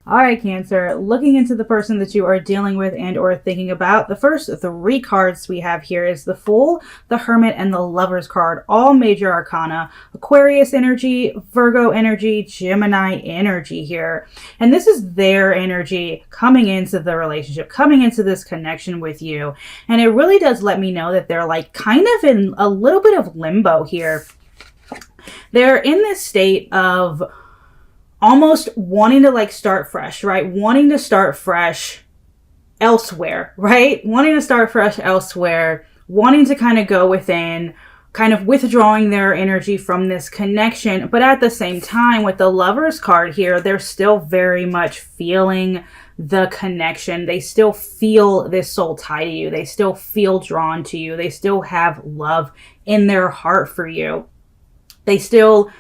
All right, Cancer, looking into the person that you are dealing with and or thinking about, the first three cards we have here is the Fool, the Hermit, and the Lover's card, all major arcana, Aquarius energy, Virgo energy, Gemini energy here. And this is their energy coming into the relationship, coming into this connection with you. And it really does let me know that they're like kind of in a little bit of limbo here. They're in this state of almost wanting to like start fresh, right? Wanting to start fresh elsewhere, right? Wanting to start fresh elsewhere, wanting to kind of go within, kind of withdrawing their energy from this connection. But at the same time, with the Lover's card here, they're still very much feeling the connection. They still feel this soul tie to you. They still feel drawn to you. They still have love in their heart for you. They still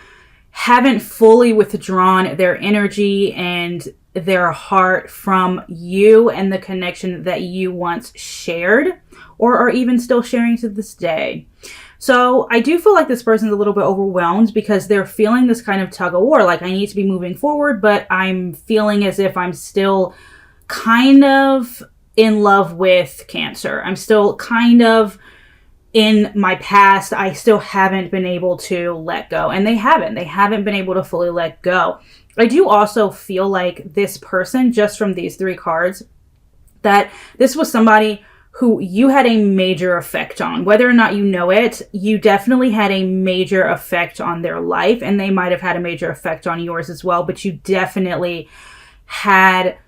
haven't fully withdrawn their energy and their heart from you and the connection that you once shared or are even still sharing to this day. So I do feel like this person's a little bit overwhelmed because they're feeling this kind of tug of war. Like, I need to be moving forward, but I'm feeling as if I'm still kind of in love with Cancer. I'm still kind of in my past. I still haven't been able to let go. And they haven't been able to fully let go. I do also feel like this person, just from these three cards, that this was somebody who you had a major effect on. Whether or not you know it, you definitely had a major effect on their life, and they might have had a major effect on yours as well, but you definitely had,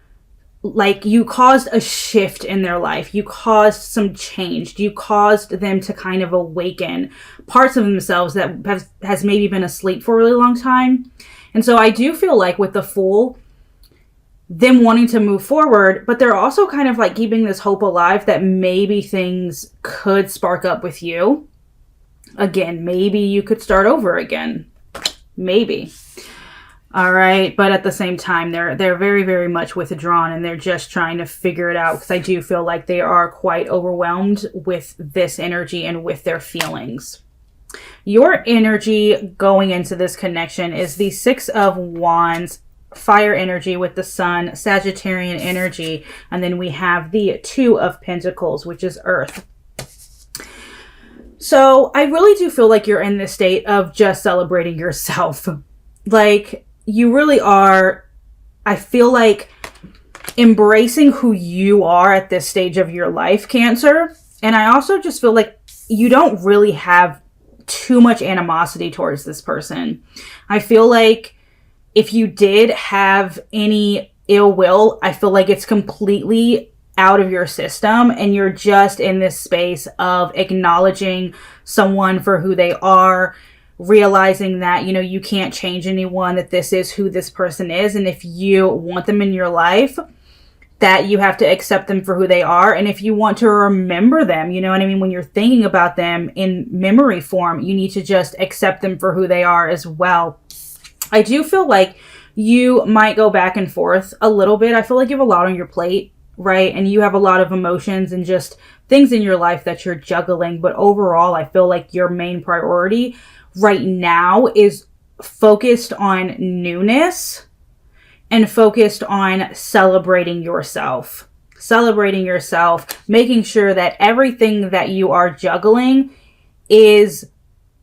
like, you caused a shift in their life. You caused some change. You caused them to kind of awaken parts of themselves that has maybe been asleep for a really long time. And so I do feel like with the Fool, them wanting to move forward, but they're also kind of like keeping this hope alive that maybe things could spark up with you again. Maybe you could start over again. Maybe. All right. But at the same time, they're very, very much withdrawn, and they're just trying to figure it out, because I do feel like they are quite overwhelmed with this energy and with their feelings. Your energy going into this connection is the Six of Wands, fire energy with the Sun, Sagittarian energy, and then we have the Two of Pentacles, which is Earth. So I really do feel like you're in this state of just celebrating yourself. Like, you really are, I feel like, embracing who you are at this stage of your life, Cancer. And I also just feel like you don't really have too much animosity towards this person. I feel like if you did have any ill will, I feel like it's completely out of your system, and you're just in this space of acknowledging someone for who they are, realizing that, you know, you can't change anyone, that this is who this person is. And if you want them in your life, that you have to accept them for who they are. And if you want to remember them, you know what I mean? When you're thinking about them in memory form, you need to just accept them for who they are as well. I do feel like you might go back and forth a little bit. I feel like you have a lot on your plate, right? And you have a lot of emotions and just things in your life that you're juggling. But overall, I feel like your main priority right now is focused on newness and focused on celebrating yourself, making sure that everything that you are juggling is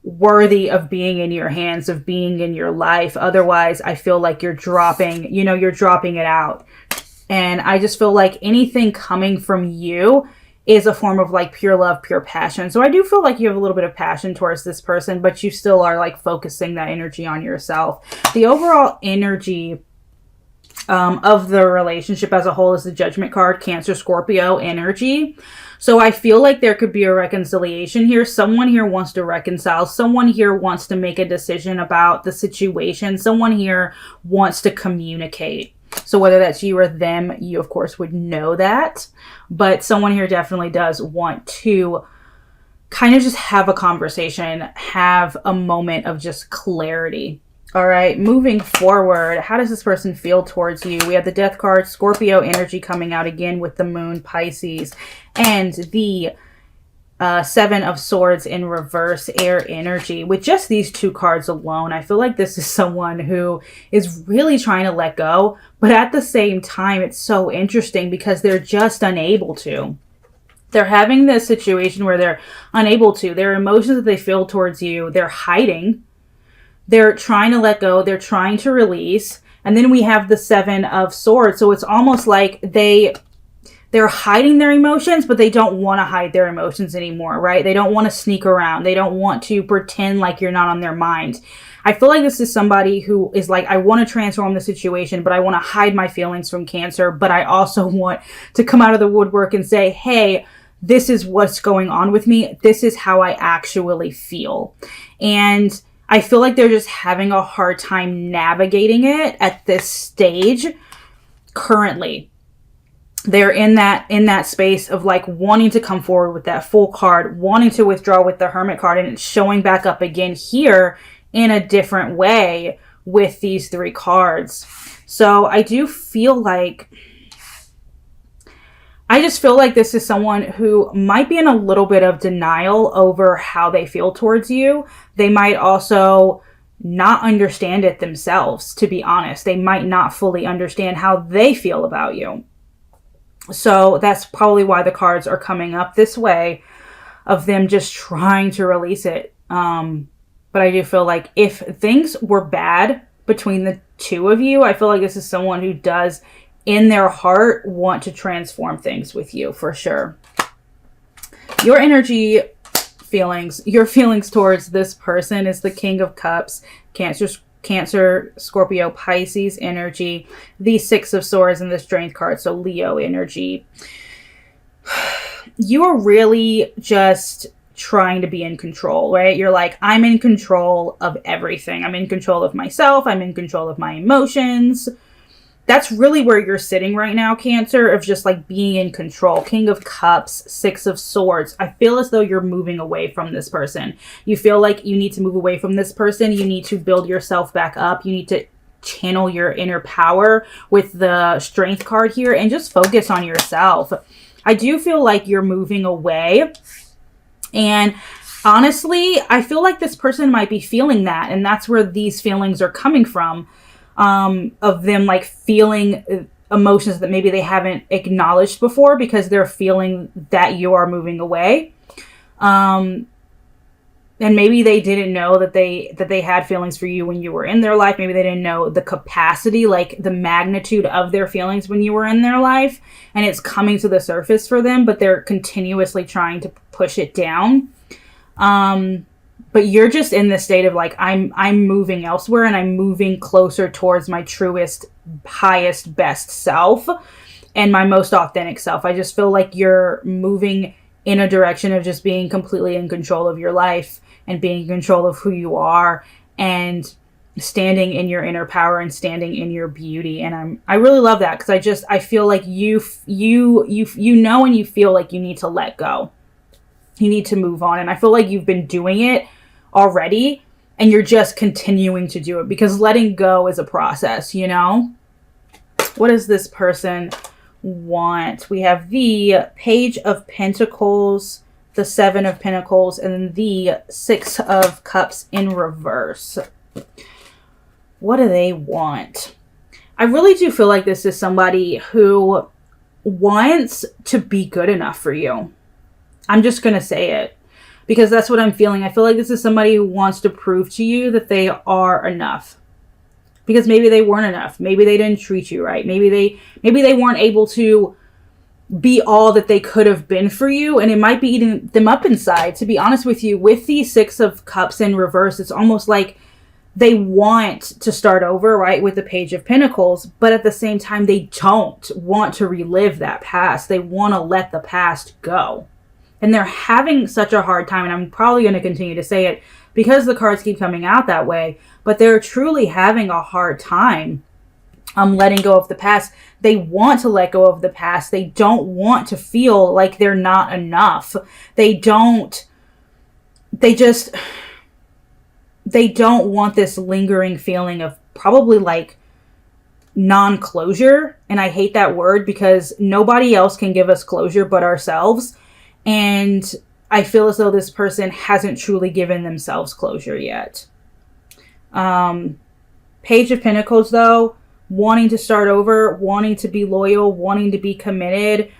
worthy of being in your hands, of being in your life. Otherwise, I feel like you're dropping it out. And I just feel like anything coming from you is a form of like pure love, pure passion. So I do feel like you have a little bit of passion towards this person, but you still are like focusing that energy on yourself. The overall energy of the relationship as a whole is the Judgment card, Cancer, Scorpio energy. So I feel like there could be a reconciliation here. Someone here wants to reconcile. Someone here wants to make a decision about the situation. Someone here wants to communicate. So whether that's you or them, you of course would know that. But someone here definitely does want to kind of just have a conversation, have a moment of just clarity. All right, moving forward, how does this person feel towards you? We have the Death card, Scorpio energy coming out again with the Moon, Pisces, and the Seven of Swords in reverse, air energy. With just these two cards alone, I feel like this is someone who is really trying to let go, but at the same time, it's so interesting because they're just unable to. They're having this situation where they're unable to. Their emotions that they feel towards you, they're hiding. They're trying to let go. They're trying to release. And then we have the Seven of Swords. So it's almost like they're hiding their emotions, but they don't want to hide their emotions anymore, right? They don't want to sneak around. They don't want to pretend like you're not on their mind. I feel like this is somebody who is like, I want to transform the situation, but I want to hide my feelings from Cancer. But I also want to come out of the woodwork and say, hey, this is what's going on with me. This is how I actually feel. And I feel like they're just having a hard time navigating it at this stage currently. They're in that space of like wanting to come forward with that Fool card, wanting to withdraw with the Hermit card, and it's showing back up again here in a different way with these three cards. So I just feel like this is someone who might be in a little bit of denial over how they feel towards you. They might also not understand it themselves, to be honest. They might not fully understand how they feel about you. So that's probably why the cards are coming up this way, of them just trying to release it. But I do feel like if things were bad between the two of you, I feel like this is someone who does, in their heart, want to transform things with you for sure. Your energy feelings, your feelings towards this person is the King of Cups, Cancer, Scorpio, Pisces energy, the Six of Swords, and the Strength card, so Leo energy. You are really just trying to be in control, right? You're like, I'm in control of everything. I'm in control of myself. I'm in control of my emotions. That's really where you're sitting right now, Cancer, of just like being in control. King of Cups, Six of Swords. I feel as though you're moving away from this person. You feel like you need to move away from this person. You need to build yourself back up. You need to channel your inner power with the Strength card here and just focus on yourself. I do feel like you're moving away. And honestly, I feel like this person might be feeling that. And that's where these feelings are coming from. Of them like feeling emotions that maybe they haven't acknowledged before because they're feeling that you are moving away. And maybe they didn't know that they had feelings for you when you were in their life. Maybe they didn't know the capacity, like the magnitude of their feelings when you were in their life, and it's coming to the surface for them, but they're continuously trying to push it down. But you're just in this state of like, I'm moving elsewhere and I'm moving closer towards my truest, highest, best self and my most authentic self. I just feel like you're moving in a direction of just being completely in control of your life and being in control of who you are and standing in your inner power and standing in your beauty. And I really love that because I feel like you know, and you feel like you need to let go. You need to move on. And I feel like you've been doing it already and you're just continuing to do it because letting go is a process, you know? What does this person want? We have the Page of Pentacles, the Seven of Pentacles, and then the Six of Cups in reverse. What do they want? I really do feel like this is somebody who wants to be good enough for you. I'm just going to say it because that's what I'm feeling. I feel like this is somebody who wants to prove to you that they are enough. Because maybe they weren't enough. Maybe they didn't treat you right. Maybe they weren't able to be all that they could have been for you. And it might be eating them up inside. To be honest with you, with the Six of Cups in reverse, it's almost like they want to start over, right, with the Page of Pentacles. But at the same time, they don't want to relive that past. They want to let the past go. And they're having such a hard time. And I'm probably going to continue to say it because the cards keep coming out that way. But they're truly having a hard time letting go of the past. They want to let go of the past. They don't want to feel like they're not enough. They don't want this lingering feeling of probably like non-closure. And I hate that word because nobody else can give us closure but ourselves. And I feel as though this person hasn't truly given themselves closure yet. Page of Pentacles, though, wanting to start over, wanting to be loyal, wanting to be committed.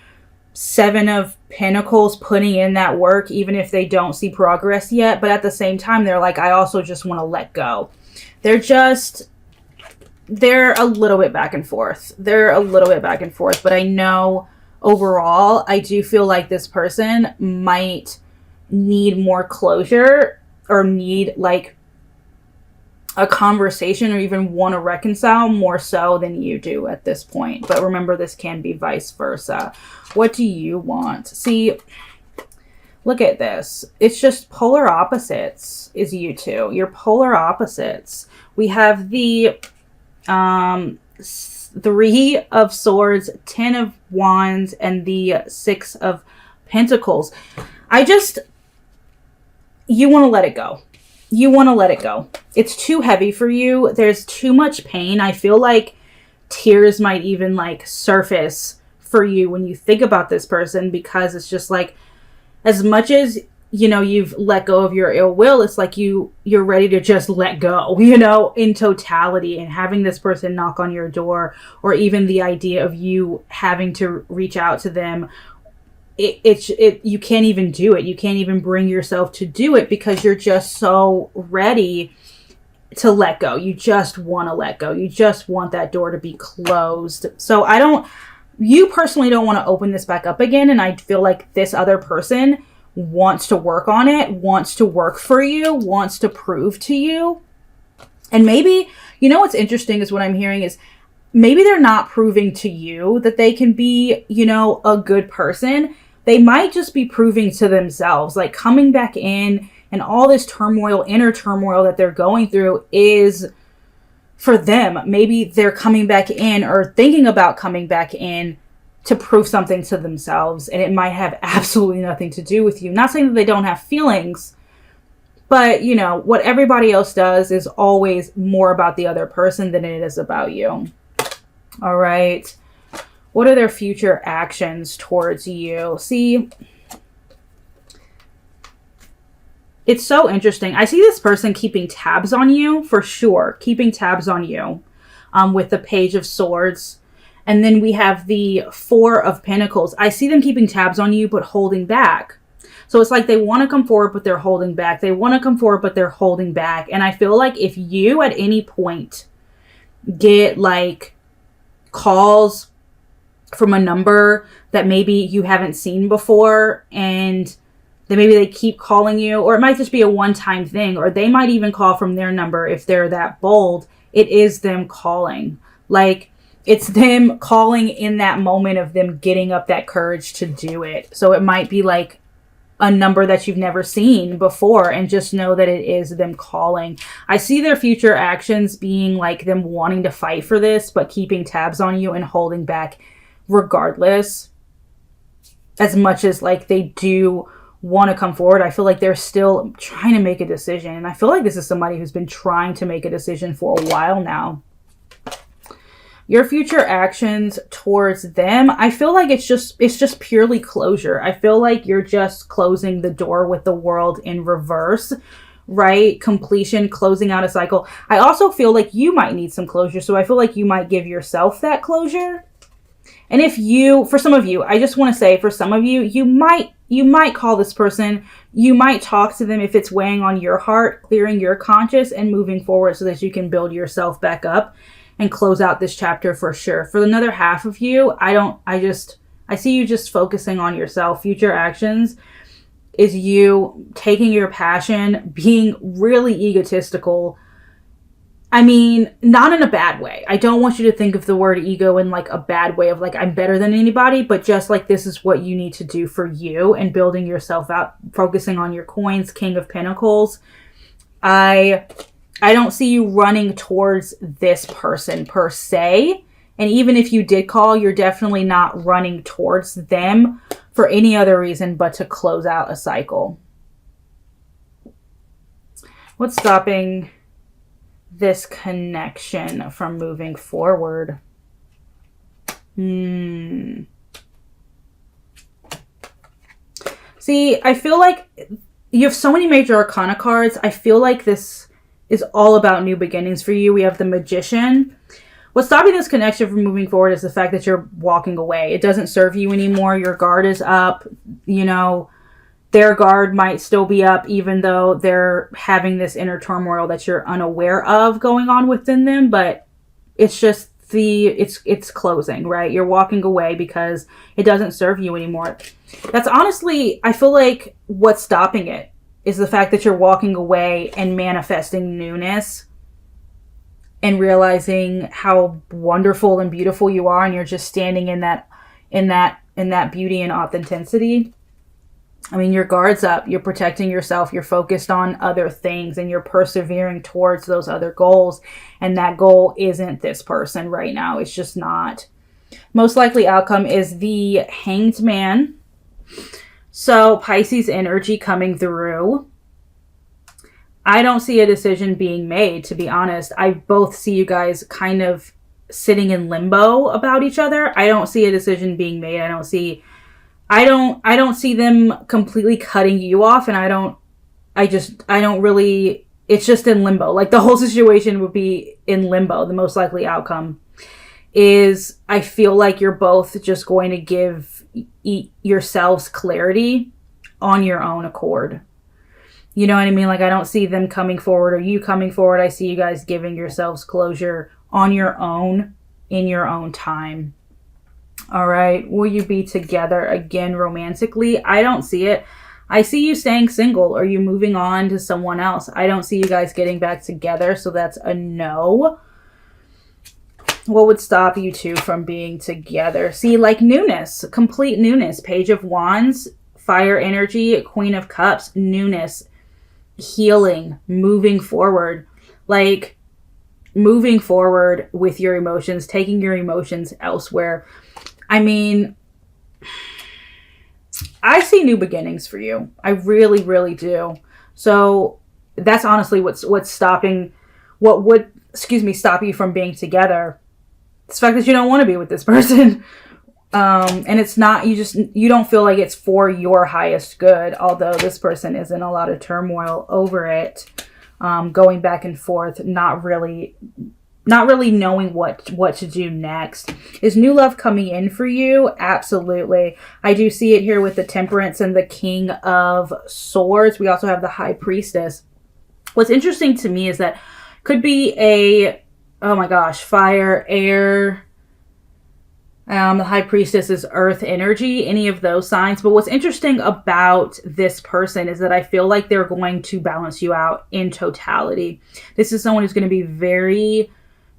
Seven of Pentacles, putting in that work even if they don't see progress yet. But at the same time, they're like, I also just want to let go. They're a little bit back and forth. But I know overall, I do feel like this person might need more closure or need like a conversation or even want to reconcile more so than you do at this point. But remember, this can be vice versa. What do you want? See, look at this. It's just polar opposites is you two. You're polar opposites. We have the Three of Swords, 10 of Wands, and the 6 of Pentacles. You want to let it go. You want to let it go. It's too heavy for you. There's too much pain. I feel like tears might even like surface for you when you think about this person, because it's just like, as much as, you know, you've let go of your ill will, it's like you're ready to just let go, you know, in totality. And having this person knock on your door, or even the idea of you having to reach out to them, you can't even do it. You can't even bring yourself to do it because you're just so ready to let go. You just want to let go. You just want that door to be closed. So you personally don't want to open this back up again. And I feel like this other person wants to work on it, wants to work for you, wants to prove to you. And maybe, you know, what's interesting is what I'm hearing is maybe they're not proving to you that they can be, you know, a good person. They might just be proving to themselves, like coming back in, and all this turmoil, inner turmoil that they're going through is for them. Maybe they're coming back in or thinking about coming back in to prove something to themselves. And it might have absolutely nothing to do with you. Not saying that they don't have feelings, but you know, what everybody else does is always more about the other person than it is about you. All right. What are their future actions towards you? See, it's so interesting. I see this person keeping tabs on you for sure. Keeping tabs on you with the Page of Swords. And then we have the Four of Pentacles. I see them keeping tabs on you, but holding back. So it's like they want to come forward, but they're holding back. They want to come forward, but they're holding back. And I feel like if you at any point get like calls from a number that maybe you haven't seen before, and then maybe they keep calling you, or it might just be a one-time thing, or they might even call from their number if they're that bold. It is them calling. Like, it's them calling in that moment of them getting up that courage to do it. So it might be like a number that you've never seen before, and just know that it is them calling. I see their future actions being like them wanting to fight for this, but keeping tabs on you and holding back regardless. As much as like they do want to come forward, I feel like they're still trying to make a decision. And I feel like this is somebody who's been trying to make a decision for a while now. Your future actions towards them, I feel like it's just purely closure. I feel like you're just closing the door with the World in reverse, right? Completion, closing out a cycle. I also feel like you might need some closure. So I feel like you might give yourself that closure. And for some of you, I just want to say, for some of you, you might call this person, you might talk to them if it's weighing on your heart, clearing your conscience and moving forward so that you can build yourself back up and close out this chapter for sure. For another half of you, I see you just focusing on yourself. Future actions is you taking your passion, being really egotistical. I mean, not in a bad way. I don't want you to think of the word ego in like a bad way of like, I'm better than anybody, but just like, this is what you need to do for you and building yourself out, focusing on your coins, King of Pentacles. I don't see you running towards this person per se. And even if you did call, you're definitely not running towards them for any other reason but to close out a cycle. What's stopping this connection from moving forward? See, See, I feel like you have so many major arcana cards. I feel like this is all about new beginnings for you. We have the Magician. What's stopping this connection from moving forward is the fact that you're walking away. It doesn't serve you anymore. Your guard is up. You know, their guard might still be up even though they're having this inner turmoil that you're unaware of going on within them. But it's just it's closing, right? You're walking away because it doesn't serve you anymore. That's honestly, I feel like what's stopping it is the fact that you're walking away and manifesting newness and realizing how wonderful and beautiful you are, and you're just standing in that beauty and authenticity. I mean, your guard's up, you're protecting yourself, you're focused on other things, and you're persevering towards those other goals. And that goal isn't this person right now. It's just not. Most likely outcome is the Hanged Man. So Pisces energy coming through. I don't see a decision being made, to be honest. I both see you guys kind of sitting in limbo about each other. I don't see a decision being made. I don't see them completely cutting you off, and I don't really, it's just in limbo. Like, the whole situation would be in limbo. The most likely outcome is, I feel like you're both just going to give yourselves clarity on your own accord. You know what I mean? Like, I don't see them coming forward or you coming forward. I see you guys giving yourselves closure on your own, in your own time. All right. Will you be together again romantically? I don't see it. I see you staying single or you moving on to someone else. I don't see you guys getting back together. So that's a no. What would stop you two from being together? See, like newness, complete newness. Page of Wands, fire energy, Queen of Cups, newness, healing, moving forward. Like moving forward with your emotions, taking your emotions elsewhere. I mean, I see new beginnings for you. I really, really do. So that's honestly what's stopping, what would, stop you from being together. It's the fact that you don't want to be with this person. And it's not, you don't feel like it's for your highest good, although this person is in a lot of turmoil over it, going back and forth, not really knowing what to do next. Is new love coming in for you? Absolutely. I do see it here with the Temperance and the King of Swords. We also have the High Priestess. What's interesting to me is that could be fire, air. The High Priestess is earth energy, any of those signs. But what's interesting about this person is that I feel like they're going to balance you out in totality. This is someone who's going to be very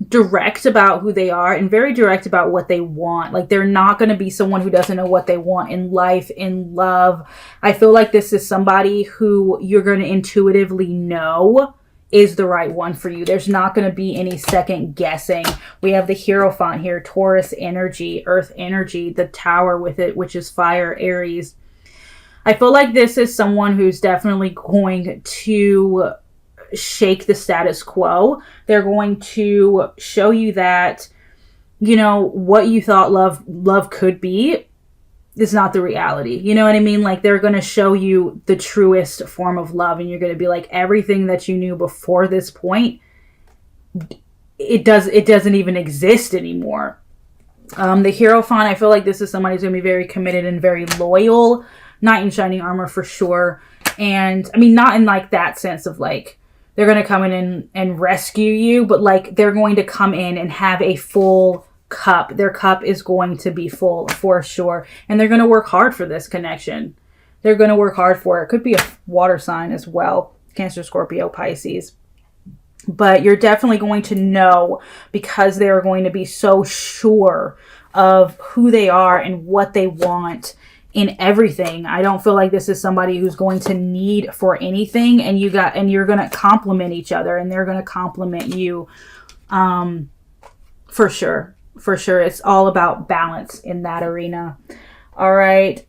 direct about who they are and very direct about what they want. Like, they're not going to be someone who doesn't know what they want in life, in love. I feel like this is somebody who you're going to intuitively know is the right one for you. There's not going to be any second guessing. We have the Hierophant here, Taurus energy, earth energy, the Tower with it, which is fire, Aries. I feel like this is someone who's definitely going to shake the status quo. They're going to show you that, what you thought love could be is not the reality. You know what I mean? Like, they're going to show you the truest form of love, and you're going to be like, everything that you knew before this point, it doesn't even exist anymore. The Hierophant, I feel like this is somebody who's going to be very committed and very loyal. Knight in shining armor for sure. And I mean, not in like that sense of like, they're going to come in and rescue you, but like they're going to come in and have a full cup. Their cup is going to be full for sure. And they're going to work hard for this connection. They're going to work hard for it. It could be a water sign as well. Cancer, Scorpio, Pisces. But you're definitely going to know because they're going to be so sure of who they are and what they want in everything. I don't feel like this is somebody who's going to need for anything, and you're going to complement each other, and they're going to complement you. For sure. It's all about balance in that arena. All right.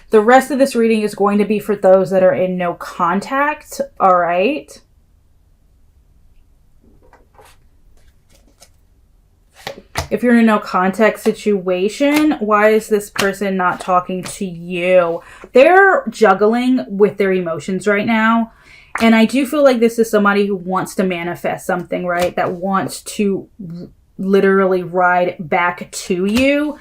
The rest of this reading is going to be for those that are in no contact. All right. If you're in a no contact situation, why is this person not talking to you? They're juggling with their emotions right now. And I do feel like this is somebody who wants to manifest something, right? That wants to literally ride back to you.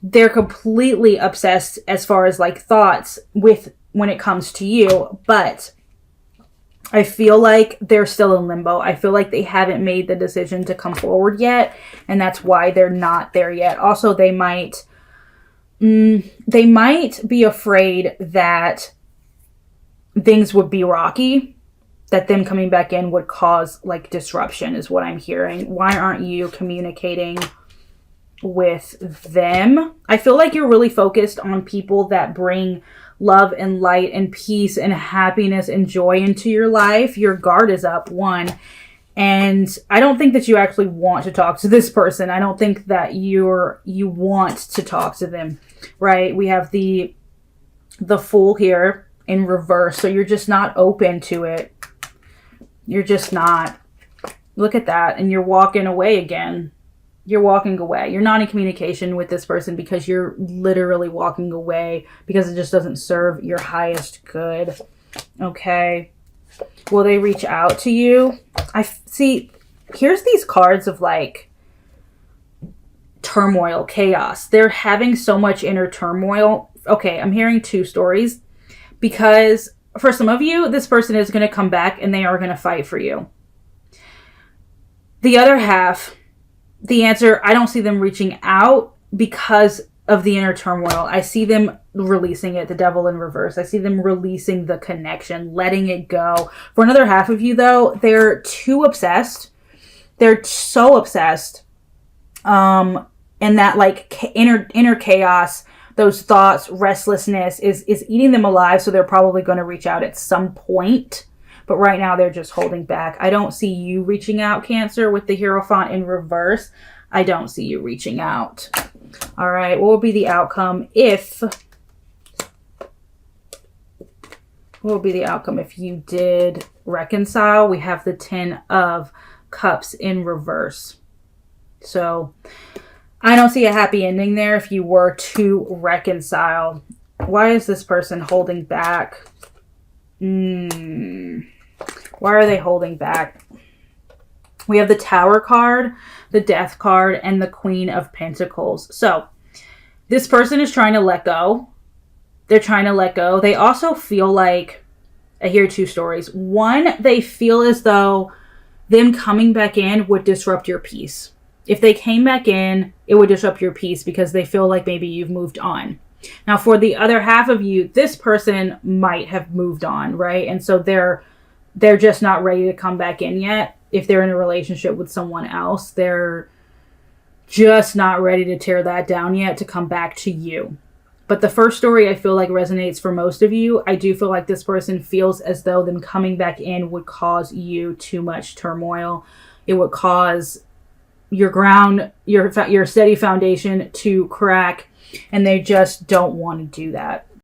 They're completely obsessed as far as like thoughts with when it comes to you. But I feel like they're still in limbo. I feel like they haven't made the decision to come forward yet. And that's why they're not there yet. Also, they might be afraid that things would be rocky, that them coming back in would cause like disruption is what I'm hearing. Why aren't you communicating with them? I feel like you're really focused on people that bring love and light and peace and happiness and joy into your life. Your guard is up, one. And I don't think that you actually want to talk to this person. I don't think that you want to talk to them, right? We have the Fool here in reverse. So you're just not open to it. You're just not. Look at that. And you're walking away again. You're walking away. You're not in communication with this person because you're literally walking away because it just doesn't serve your highest good. Okay. Will they reach out to you? I see. Here's these cards of like turmoil, chaos. They're having so much inner turmoil. Okay. I'm hearing two stories because for some of you, this person is going to come back and they are going to fight for you. The other half, the answer, I don't see them reaching out because of the inner turmoil. I see them releasing it, the Devil in reverse. I see them releasing the connection, letting it go. For another half of you, though, they're too obsessed. They're so obsessed. And that like inner chaos, those thoughts, restlessness is eating them alive. So they're probably going to reach out at some point. But right now, they're just holding back. I don't see you reaching out, Cancer, with the Hierophant in reverse. I don't see you reaching out. All right. What will be the outcome if... What will be the outcome if you did reconcile? We have the 10 of Cups in reverse. So I don't see a happy ending there if you were to reconcile. Why is this person holding back? Why are they holding back? We have the Tower card, the Death card, and the Queen of Pentacles. So this person is trying to let go. They're trying to let go. They also feel like, I hear two stories. One, they feel as though them coming back in would disrupt your peace. If they came back in, it would disrupt your peace because they feel like maybe you've moved on. Now, for the other half of you, this person might have moved on, right? And so they're just not ready to come back in yet. If they're in a relationship with someone else, they're just not ready to tear that down yet to come back to you. But the first story I feel like resonates for most of you. I do feel like this person feels as though them coming back in would cause you too much turmoil. It would cause your ground, your steady foundation to crack. And they just don't want to do that.